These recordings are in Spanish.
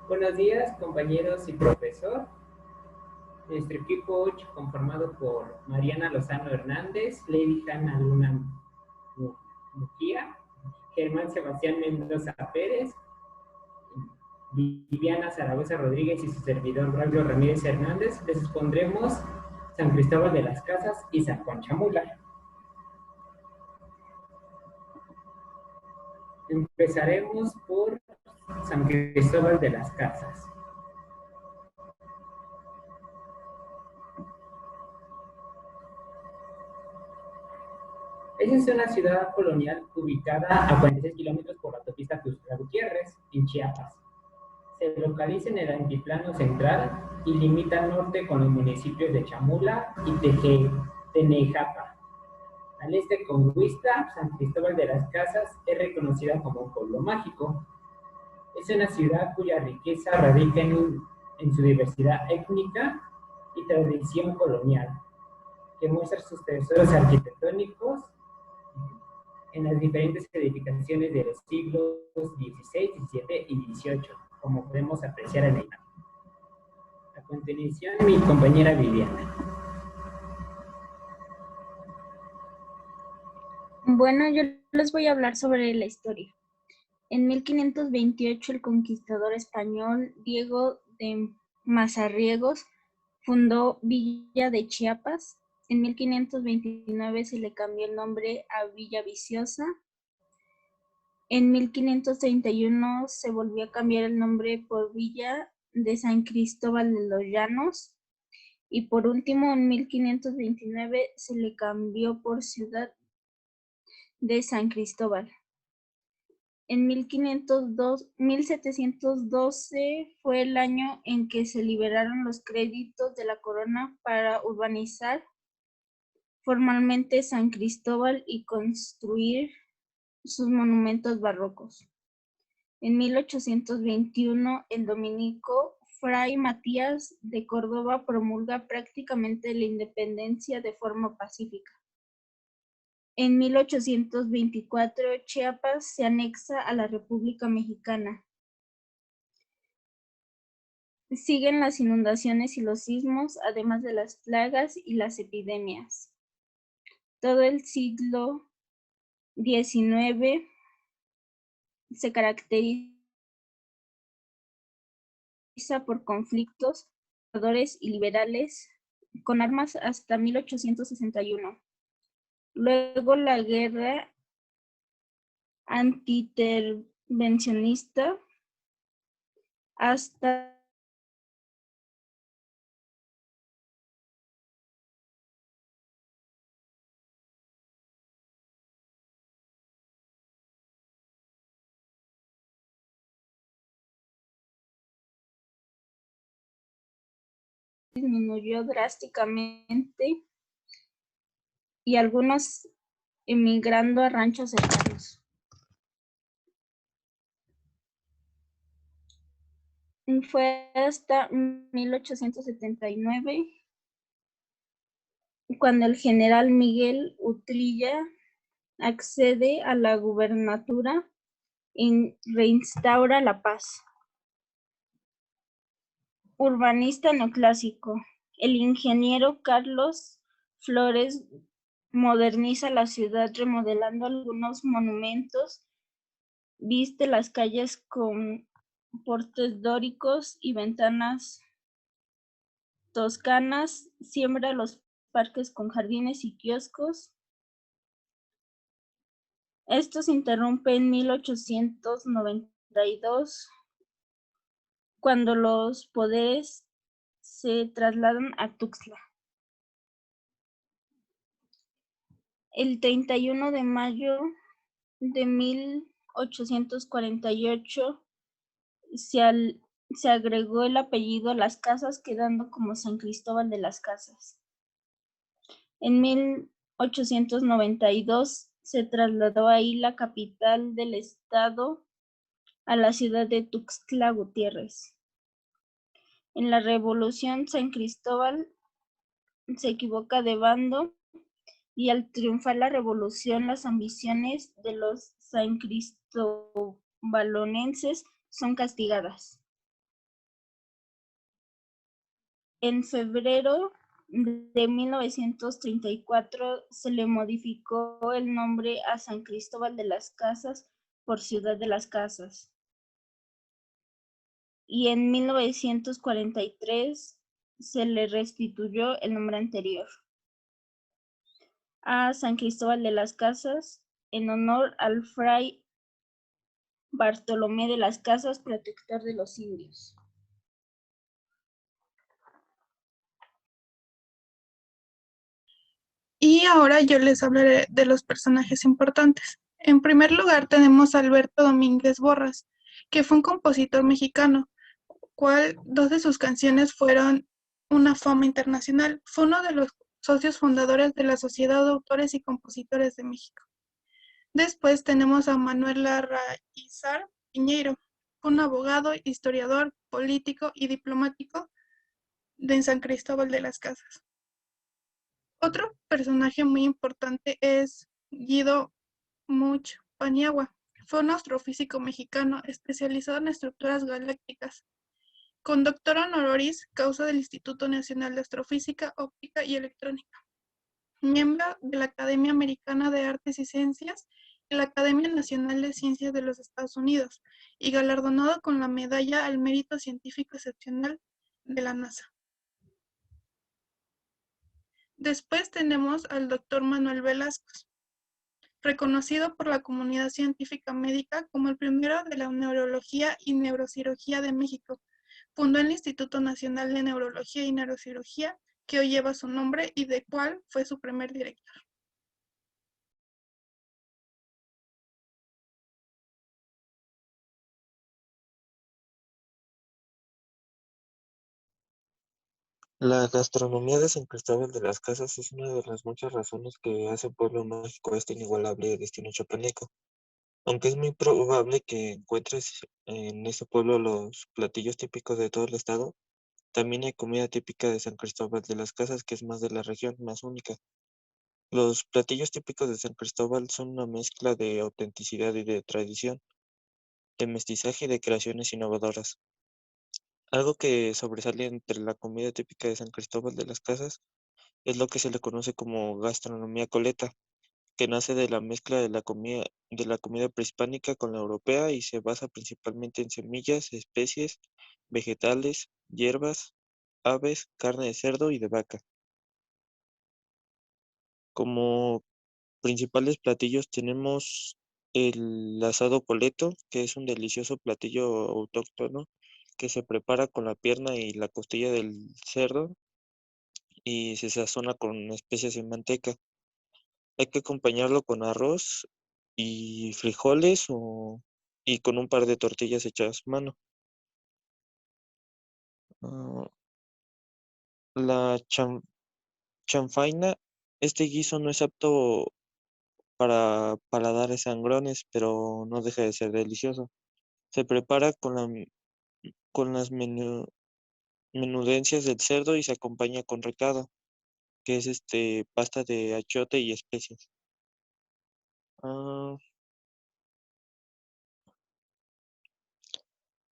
Buenos días, compañeros y profesor. Nuestro equipo hoy, conformado por Mariana Lozano Hernández, Lady Hanna Luna Mujía, Germán Sebastián Mendoza Pérez, Viviana Zaragoza Rodríguez y su servidor Braulio Ramírez Hernández, les expondremos San Cristóbal de las Casas y San Juan Chamula. Empezaremos por San Cristóbal de las Casas. Esa es una ciudad colonial ubicada a 46 kilómetros por la autopista Tuxtla Gutiérrez, en Chiapas. Se localiza en el altiplano central y limita al norte con los municipios de Chamula y Tenejapa. Al este con Huixta, San Cristóbal de las Casas es reconocida como un pueblo mágico. Es una ciudad cuya riqueza radica en su diversidad étnica y tradición colonial, que muestra sus tesoros arquitectónicos en las diferentes edificaciones de los siglos XVI, XVII y XVIII, como podemos apreciar en la imagen. A continuación, mi compañera Viviana. Bueno, yo les voy a hablar sobre la historia. En 1528, el conquistador español Diego de Mazariegos fundó Villa de Chiapas. En 1529 se le cambió el nombre a Villa Viciosa. En 1531 se volvió a cambiar el nombre por Villa de San Cristóbal de los Llanos. Y por último, en 1529 se le cambió por Ciudad de San Cristóbal. En 1712 fue el año en que se liberaron los créditos de la corona para urbanizar formalmente San Cristóbal y construir sus monumentos barrocos. En 1821, el dominico Fray Matías de Córdoba promulga prácticamente la independencia de forma pacífica. En 1824, Chiapas se anexa a la República Mexicana. Siguen las inundaciones y los sismos, además de las plagas y las epidemias. Todo el siglo XIX se caracteriza por conflictos conservadores y liberales con armas hasta 1861. Luego la guerra antitervencionista hasta disminuyó drásticamente y algunos emigrando a ranchos cercanos. Fue hasta 1879 cuando el general Miguel Utrilla accede a la gubernatura y reinstaura la paz. Urbanista neoclásico. El ingeniero Carlos Flores moderniza la ciudad remodelando algunos monumentos, viste las calles con portes dóricos y ventanas toscanas, siembra los parques con jardines y kioscos. Esto se interrumpe en 1892, cuando los poderes se trasladan a Tuxtla. El 31 de mayo de 1848 se agregó el apellido Las Casas, quedando como San Cristóbal de las Casas. En 1892 se trasladó ahí la capital del estado a la ciudad de Tuxtla Gutiérrez. En la Revolución, San Cristóbal se equivoca de bando y al triunfar la revolución, las ambiciones de los sancristobalonenses son castigadas. En febrero de 1934 se le modificó el nombre a San Cristóbal de las Casas por Ciudad de las Casas. Y en 1943 se le restituyó el nombre anterior a San Cristóbal de las Casas en honor al fray Bartolomé de las Casas, protector de los indios. Y ahora yo les hablaré de los personajes importantes. En primer lugar tenemos a Alberto Domínguez Borras, que fue un compositor mexicano, cual dos de sus canciones fueron una fama internacional. Fue uno de los socios fundadores de la Sociedad de Autores y Compositores de México. Después tenemos a Manuel Larraizar Piñeiro, un abogado, historiador, político y diplomático de San Cristóbal de las Casas. Otro personaje muy importante es Guido Much Paniagua. Fue un astrofísico mexicano especializado en estructuras galácticas, con doctor honoris causa del Instituto Nacional de Astrofísica, Óptica y Electrónica, miembro de la Academia Americana de Artes y Ciencias y la Academia Nacional de Ciencias de los Estados Unidos, y galardonado con la Medalla al Mérito Científico Excepcional de la NASA. Después tenemos al doctor Manuel Velasco, reconocido por la comunidad científica médica como el primero de la neurología y neurocirugía de México. Fundó el Instituto Nacional de Neurología y Neurocirugía, que hoy lleva su nombre y de cual fue su primer director. La gastronomía de San Cristóbal de las Casas es una de las muchas razones que hace Pueblo Mágico este inigualable destino chapaneco. Aunque es muy probable que encuentres en ese pueblo los platillos típicos de todo el estado, también hay comida típica de San Cristóbal de las Casas que es más de la región, más única. Los platillos típicos de San Cristóbal son una mezcla de autenticidad y de tradición, de mestizaje y de creaciones innovadoras. Algo que sobresale entre la comida típica de San Cristóbal de las Casas es lo que se le conoce como gastronomía coleta, que nace de la mezcla de la comida prehispánica con la europea y se basa principalmente en semillas, especies, vegetales, hierbas, aves, carne de cerdo y de vaca. Como principales platillos tenemos el asado coleto, que es un delicioso platillo autóctono que se prepara con la pierna y la costilla del cerdo y se sazona con especias y manteca. Hay que acompañarlo con arroz y frijoles y con un par de tortillas hechas a mano. Ah, la chanfaina, este guiso no es apto para paladares sangrones, pero no deja de ser delicioso. Se prepara con las menudencias del cerdo y se acompaña con recado, que es pasta de achiote y especias. Ah,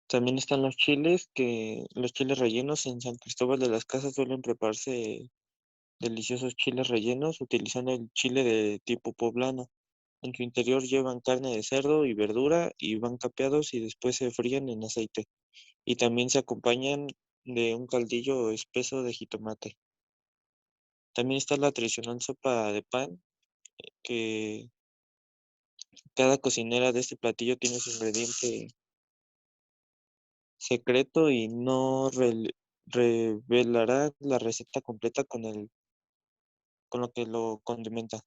también están los chiles, que los chiles rellenos en San Cristóbal de las Casas suelen prepararse deliciosos chiles rellenos utilizando el chile de tipo poblano. En su interior llevan carne de cerdo y verdura y van capeados y después se fríen en aceite. Y también se acompañan de un caldillo espeso de jitomate. También está la tradicional sopa de pan, que cada cocinera de este platillo tiene su ingrediente secreto y no revelará la receta completa con lo que lo condimenta.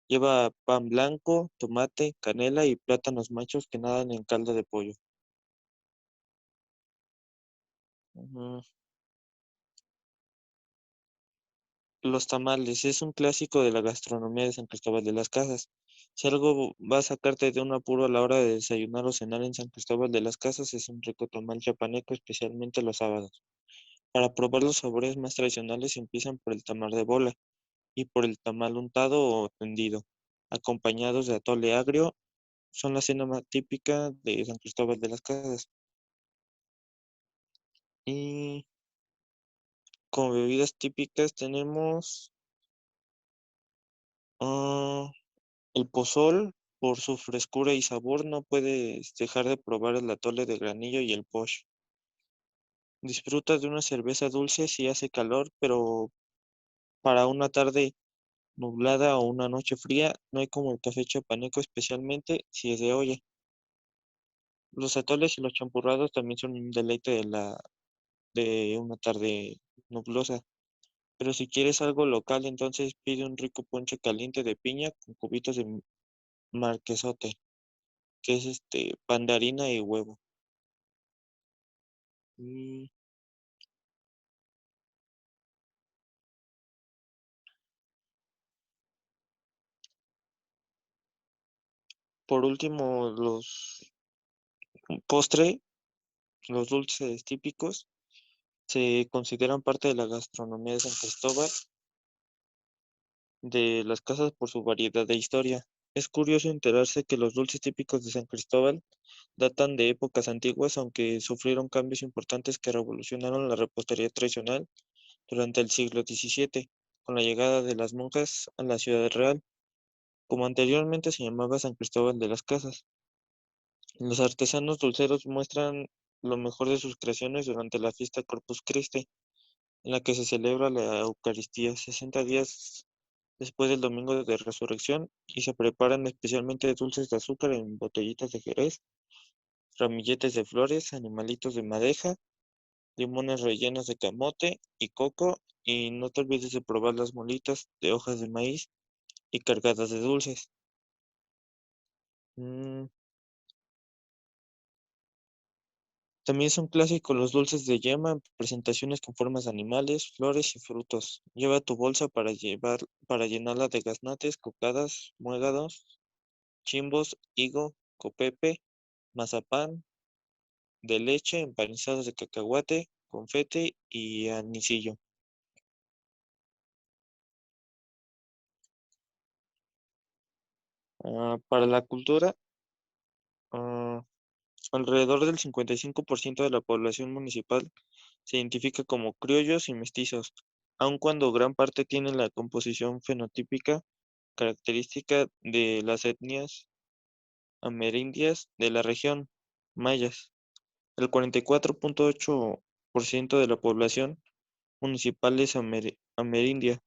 Lleva pan blanco, tomate, canela y plátanos machos que nadan en caldo de pollo. Ujú. Los tamales es un clásico de la gastronomía de San Cristóbal de las Casas. Si algo va a sacarte de un apuro a la hora de desayunar o cenar en San Cristóbal de las Casas es un rico tamal chapaneco, especialmente los sábados. Para probar los sabores más tradicionales empiezan por el tamal de bola y por el tamal untado o tendido, acompañados de atole agrio. Son la cena más típica de San Cristóbal de las Casas. Y como bebidas típicas tenemos el pozol. Por su frescura y sabor no puedes dejar de probar el atole de granillo y el posh. Disfruta de una cerveza dulce si hace calor, pero para una tarde nublada o una noche fría, no hay como el café chapaneco, especialmente si es de olla. Los atoles y los champurrados también son un deleite de una tarde nublosa. Pero si quieres algo local, entonces pide un rico ponche caliente de piña con cubitos de marquesote, que es pan de harina y huevo. Mm, Por último, los postre, los dulces típicos, se consideran parte de la gastronomía de San Cristóbal de las Casas por su variedad de historia. Es curioso enterarse que los dulces típicos de San Cristóbal datan de épocas antiguas, aunque sufrieron cambios importantes que revolucionaron la repostería tradicional durante el siglo XVII, con la llegada de las monjas a la ciudad real, como anteriormente se llamaba San Cristóbal de las Casas. Los artesanos dulceros muestran lo mejor de sus creaciones durante la fiesta Corpus Christi, en la que se celebra la Eucaristía 60 días después del domingo de resurrección, y se preparan especialmente dulces de azúcar en botellitas de Jerez, ramilletes de flores, animalitos de madeja, limones rellenos de camote y coco, y no te olvides de probar las molitas de hojas de maíz y cargadas de dulces. Mm, También son clásicos los dulces de yema en presentaciones con formas de animales, flores y frutos. Lleva tu bolsa para llenarla de gaznates, cocadas, muégados, chimbos, higo, copepe, mazapán de leche, empanizados de cacahuate, confete y anisillo. Para la cultura, ah, alrededor del 55% de la población municipal se identifica como criollos y mestizos, aun cuando gran parte tiene la composición fenotípica característica de las etnias amerindias de la región, mayas. El 44,8% de la población municipal es amerindia,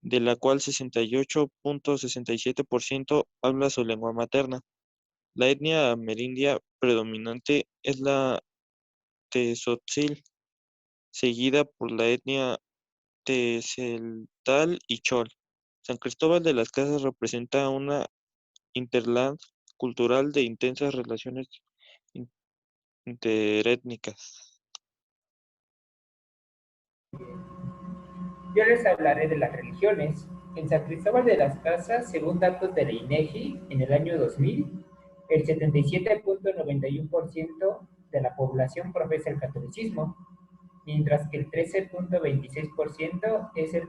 de la cual 68,67% habla su lengua materna. La etnia amerindia predominante es la Tzotzil, seguida por la etnia Tzeltal y Chol. San Cristóbal de las Casas representa una interland cultural de intensas relaciones in- interétnicas. Yo les hablaré de las religiones. En San Cristóbal de las Casas, según datos de la INEGI, en el año 2000, el 77,91% de la población profesa el catolicismo, mientras que el 13,26% es el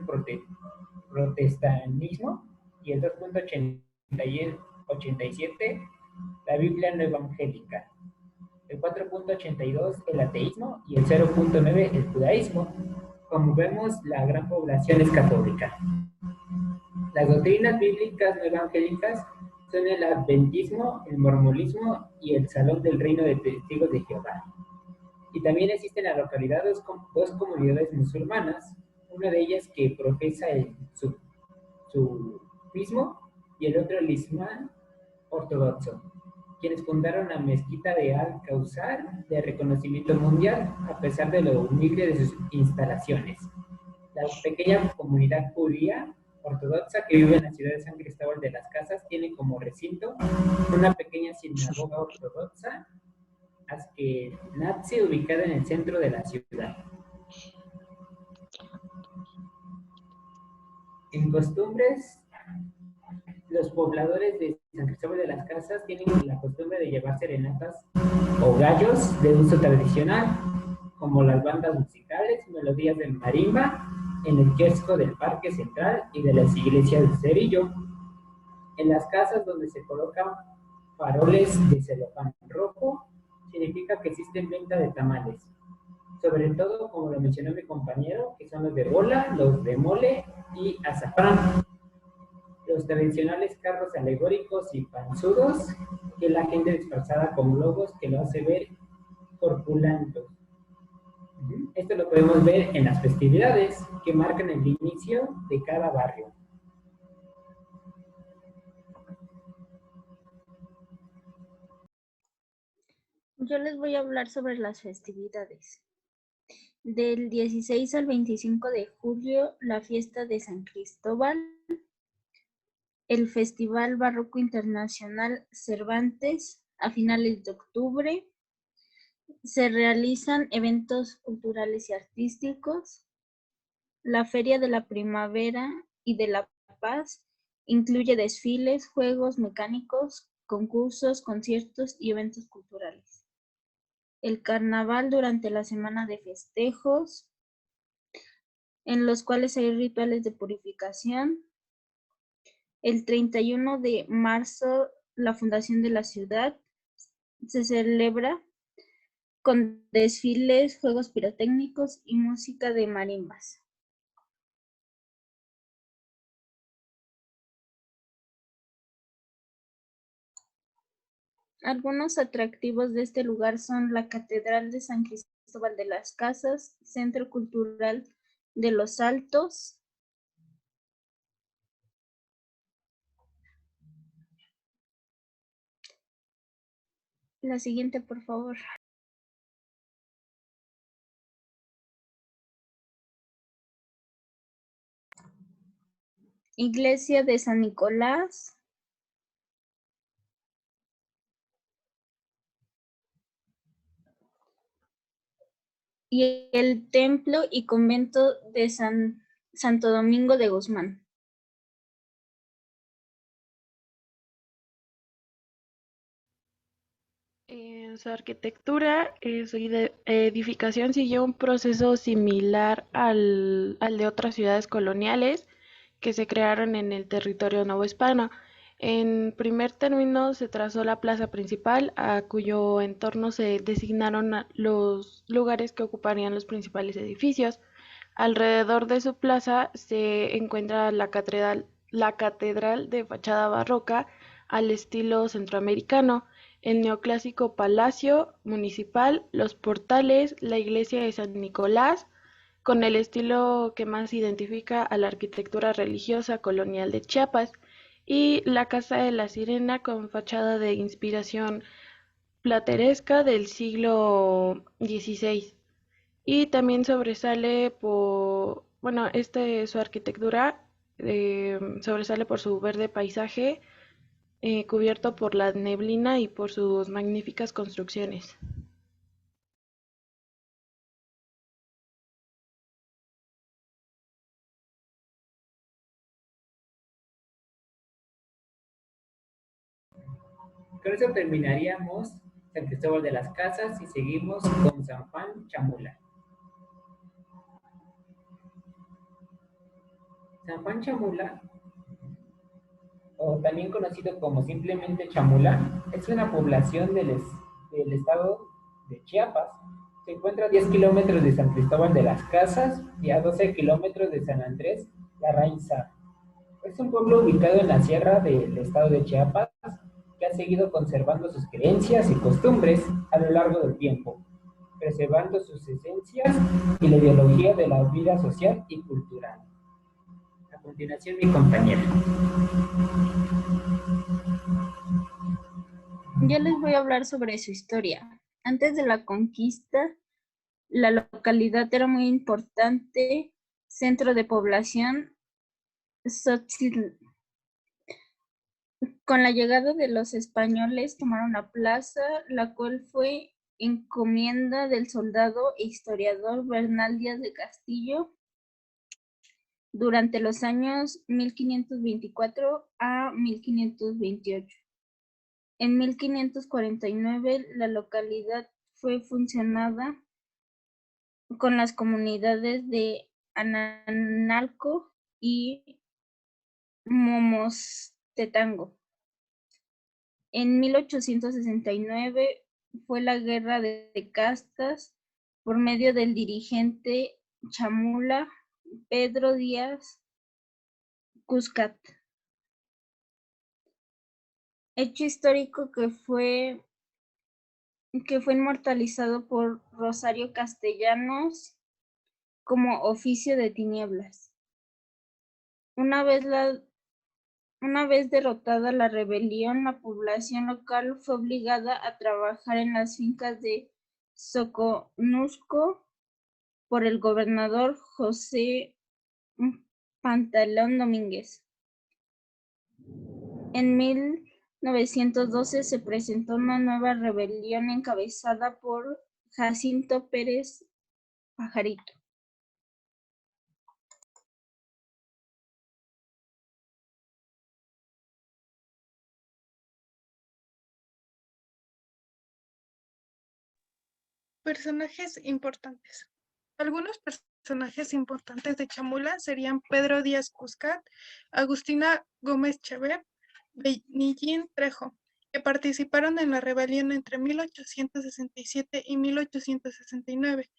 protestanismo y el 2,87% la Biblia no evangélica, el 4,82% el ateísmo y el 0,9% el judaísmo. Como vemos, la gran población es católica. Las doctrinas bíblicas no evangélicas son el adventismo, el mormonismo y el Salón del Reino de Testigos de Jehová. Y también existen en la localidad dos comunidades musulmanas, una de ellas que profesa el sufismo y el otro el islam ortodoxo, quienes fundaron la mezquita de Al-Kausar de reconocimiento mundial a pesar de lo humilde de sus instalaciones. La pequeña comunidad judía ortodoxa que vive en la ciudad de San Cristóbal de las Casas tiene como recinto una pequeña sinagoga ortodoxa Ashkenazi ubicada en el centro de la ciudad. En costumbres, los pobladores de San Cristóbal de las Casas tienen la costumbre de llevar serenatas o gallos de uso tradicional, como las bandas musicales, melodías de marimba, en el kiosco del Parque Central y de las iglesias de Cerillo, en las casas donde se colocan faroles de celofán rojo, significa que existen venta de tamales. sobre todo, como lo mencionó mi compañero, que son los de bola, los de mole y azafrán. Los tradicionales carros alegóricos y panzudos, que la gente disfrazada con globos que lo hace ver corpulento. Esto lo podemos ver en las festividades que marcan el inicio de cada barrio. Yo les voy a hablar sobre las festividades. Del 16 al 25 de julio, la fiesta de San Cristóbal, el Festival Barroco Internacional Cervantes a finales de octubre. Se realizan eventos culturales y artísticos. La Feria de la Primavera y de la Paz incluye desfiles, juegos mecánicos, concursos, conciertos y eventos culturales. El Carnaval durante la semana de festejos, en los cuales hay rituales de purificación. El 31 de marzo, la fundación de la ciudad se celebra con desfiles, juegos pirotécnicos y música de marimbas. Algunos atractivos de este lugar son la Catedral de San Cristóbal de las Casas, Centro Cultural de los Altos, la siguiente, por favor. Iglesia de San Nicolás. Y el templo y convento de Santo Domingo de Guzmán. En su arquitectura, su edificación siguió un proceso similar al de otras ciudades coloniales que se crearon en el territorio novohispano. En primer término se trazó la plaza principal, a cuyo entorno se designaron los lugares que ocuparían los principales edificios. Alrededor de su plaza se encuentra la catedral de fachada barroca al estilo centroamericano, el neoclásico palacio municipal, los portales, la iglesia de San Nicolás, con el estilo que más identifica a la arquitectura religiosa colonial de Chiapas, y la Casa de la Sirena con fachada de inspiración plateresca del siglo XVI. Y también sobresale su arquitectura sobresale por su verde paisaje cubierto por la neblina y por sus magníficas construcciones. Con eso terminaríamos San Cristóbal de las Casas y seguimos con San Juan Chamula. San Juan Chamula, o también conocido como simplemente Chamula, es una población del estado de Chiapas. Se encuentra a 10 kilómetros de San Cristóbal de las Casas y a 12 kilómetros de San Andrés Larrainza. Es un pueblo ubicado en la sierra del estado de Chiapas que ha seguido conservando sus creencias y costumbres a lo largo del tiempo, preservando sus esencias y la ideología de la vida social y cultural. A continuación, mi compañera. Yo les voy a hablar sobre su historia. Antes de la conquista, la localidad era muy importante, centro de población, Xochitl. Con la llegada de los españoles tomaron la plaza, la cual fue encomienda del soldado e historiador Bernal Díaz de Castillo durante los años 1524 a 1528. En 1549 la localidad fue fusionada con las comunidades de Ananalco y Momostetango. En 1869 fue la Guerra de Castas, por medio del dirigente chamula Pedro Díaz Cuscat. Hecho histórico que fue inmortalizado por Rosario Castellanos como Oficio de Tinieblas. Una vez derrotada la rebelión, la población local fue obligada a trabajar en las fincas de Soconusco por el gobernador José Pantaleón Domínguez. En 1912 se presentó una nueva rebelión encabezada por Jacinto Pérez Pajarito. Personajes importantes. Algunos personajes importantes de Chamula serían Pedro Díaz Cuscat, Agustina Gómez Chever, Benillín Trejo, que participaron en la rebelión entre 1867 y 1869.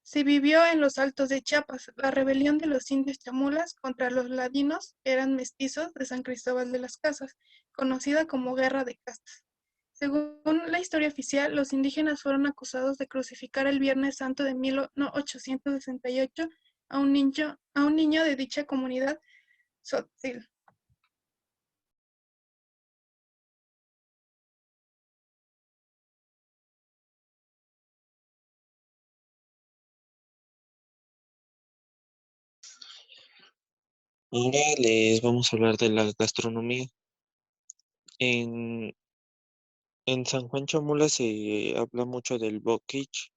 Se vivió en los Altos de Chiapas. La rebelión de los indios chamulas contra los ladinos eran mestizos de San Cristóbal de las Casas, conocida como Guerra de Castas. Según la historia oficial, los indígenas fueron acusados de crucificar el Viernes Santo de 1868 a un niño de dicha comunidad tzotzil. Ahora les vamos a hablar de la gastronomía. En, en San Juan Chamula se habla mucho del boquiche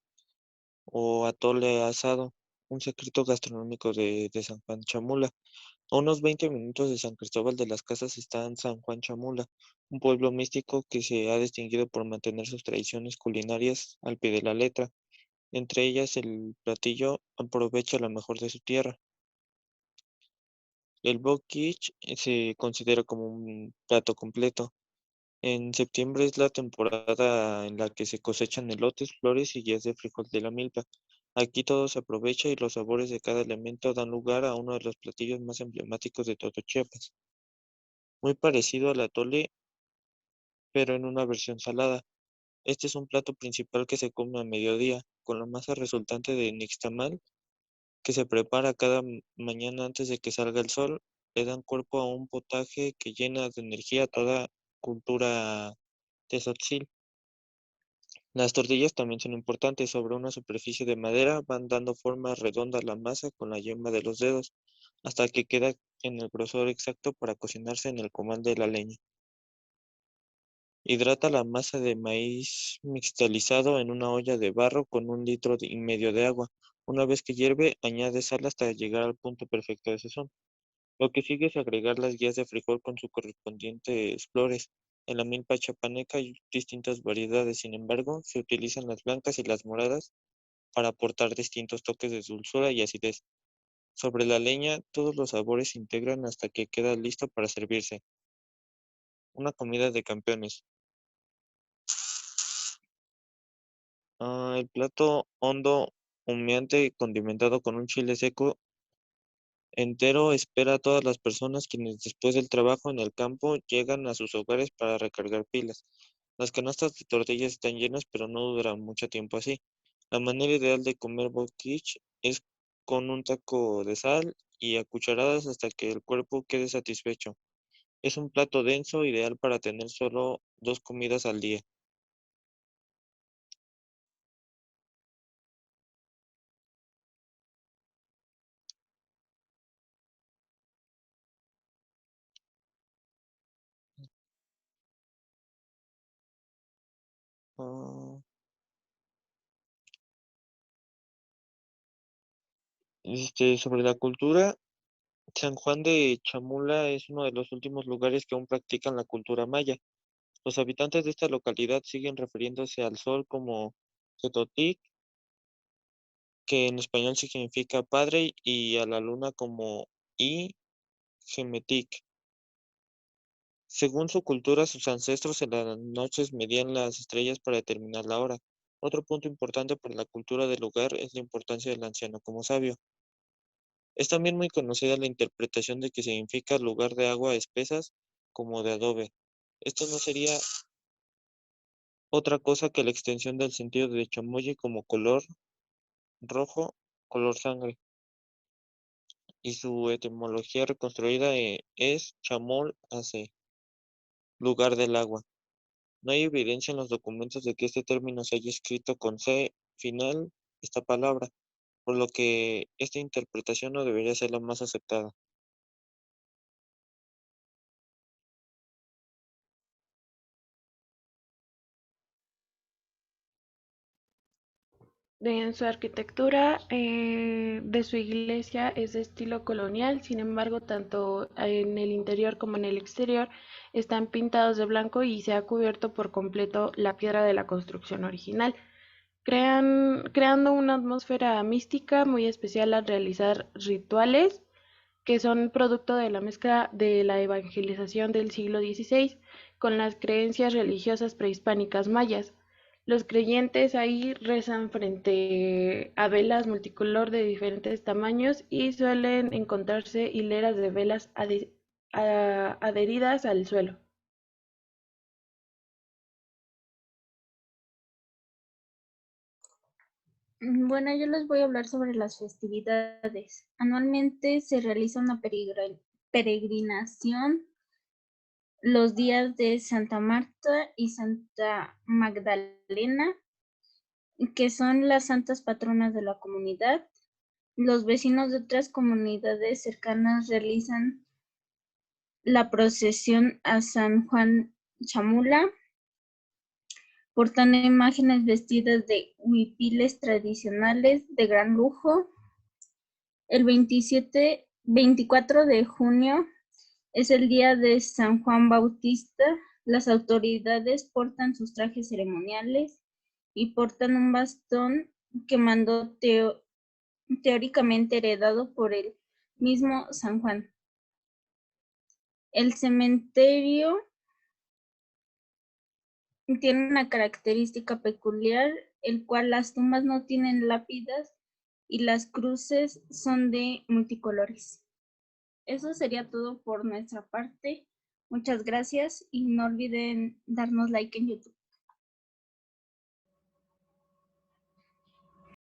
o atole asado, un secreto gastronómico de San Juan Chamula. A unos 20 minutos de San Cristóbal de las Casas está en San Juan Chamula, un pueblo místico que se ha distinguido por mantener sus tradiciones culinarias al pie de la letra. Entre ellas, el platillo aprovecha lo mejor de su tierra. El boquiche se considera como un plato completo. En septiembre es la temporada en la que se cosechan elotes, flores y guías de frijol de la milpa. Aquí todo se aprovecha y los sabores de cada elemento dan lugar a uno de los platillos más emblemáticos de todo Chiapas. Muy parecido al atole, pero en una versión salada. Este es un plato principal que se come a mediodía, con la masa resultante de nixtamal, que se prepara cada mañana antes de que salga el sol. Le dan cuerpo a un potaje que llena de energía a toda cultura tezotzil. Las tortillas también son importantes. Sobre una superficie de madera van dando forma redonda a la masa con la yema de los dedos, hasta que queda en el grosor exacto para cocinarse en el comal de la leña. Hidrata la masa de maíz mixtalizado en una olla de barro con 1,5 litros de agua. Una vez que hierve, añade sal hasta llegar al punto perfecto de sazón. Lo que sigue es agregar las guías de frijol con sus correspondientes flores. En la milpa chapaneca hay distintas variedades, sin embargo, se utilizan las blancas y las moradas para aportar distintos toques de dulzura y acidez. Sobre la leña, todos los sabores se integran hasta que queda listo para servirse. Una comida de campeones. El plato hondo, humeante y condimentado con un chile seco entero espera a todas las personas quienes después del trabajo en el campo llegan a sus hogares para recargar pilas. Las canastas de tortillas están llenas, pero no duran mucho tiempo así. La manera ideal de comer boquiche es con un taco de sal y a cucharadas hasta que el cuerpo quede satisfecho. Es un plato denso, ideal para tener solo 2 comidas al día. Ah, sobre la cultura, San Juan de Chamula es uno de los últimos lugares que aún practican la cultura maya. Los habitantes de esta localidad siguen refiriéndose al sol como Quetotic, que en español significa padre, y a la luna como Gemetic. Según su cultura, sus ancestros en las noches medían las estrellas para determinar la hora. Otro punto importante para la cultura del lugar es la importancia del anciano como sabio. Es también muy conocida la interpretación de que significa lugar de agua espesas como de adobe. Esto no sería otra cosa que la extensión del sentido de chamoy como color rojo, color sangre, y su etimología reconstruida es chamol AC, lugar del agua. No hay evidencia en los documentos de que este término se haya escrito con C final esta palabra, por lo que esta interpretación no debería ser la más aceptada. En su arquitectura de su iglesia es de estilo colonial, sin embargo, tanto en el interior como en el exterior están pintados de blanco y se ha cubierto por completo la piedra de la construcción original, creando una atmósfera mística muy especial al realizar rituales que son producto de la mezcla de la evangelización del siglo XVI con las creencias religiosas prehispánicas mayas. Los creyentes ahí rezan frente a velas multicolor de diferentes tamaños y suelen encontrarse hileras de velas adheridas al suelo. Bueno, yo les voy a hablar sobre las festividades. Anualmente se realiza una peregrinación los días de Santa Marta y Santa Magdalena, que son las santas patronas de la comunidad. Los vecinos de otras comunidades cercanas realizan la procesión a San Juan Chamula, portando imágenes vestidas de huipiles tradicionales de gran lujo. El 24 de junio es el día de San Juan Bautista. Las autoridades portan sus trajes ceremoniales y portan un bastón que mandó teóricamente heredado por el mismo San Juan. El cementerio tiene una característica peculiar, el cual las tumbas no tienen lápidas y las cruces son de multicolores. Eso sería todo por nuestra parte. Muchas gracias y no olviden darnos like en YouTube.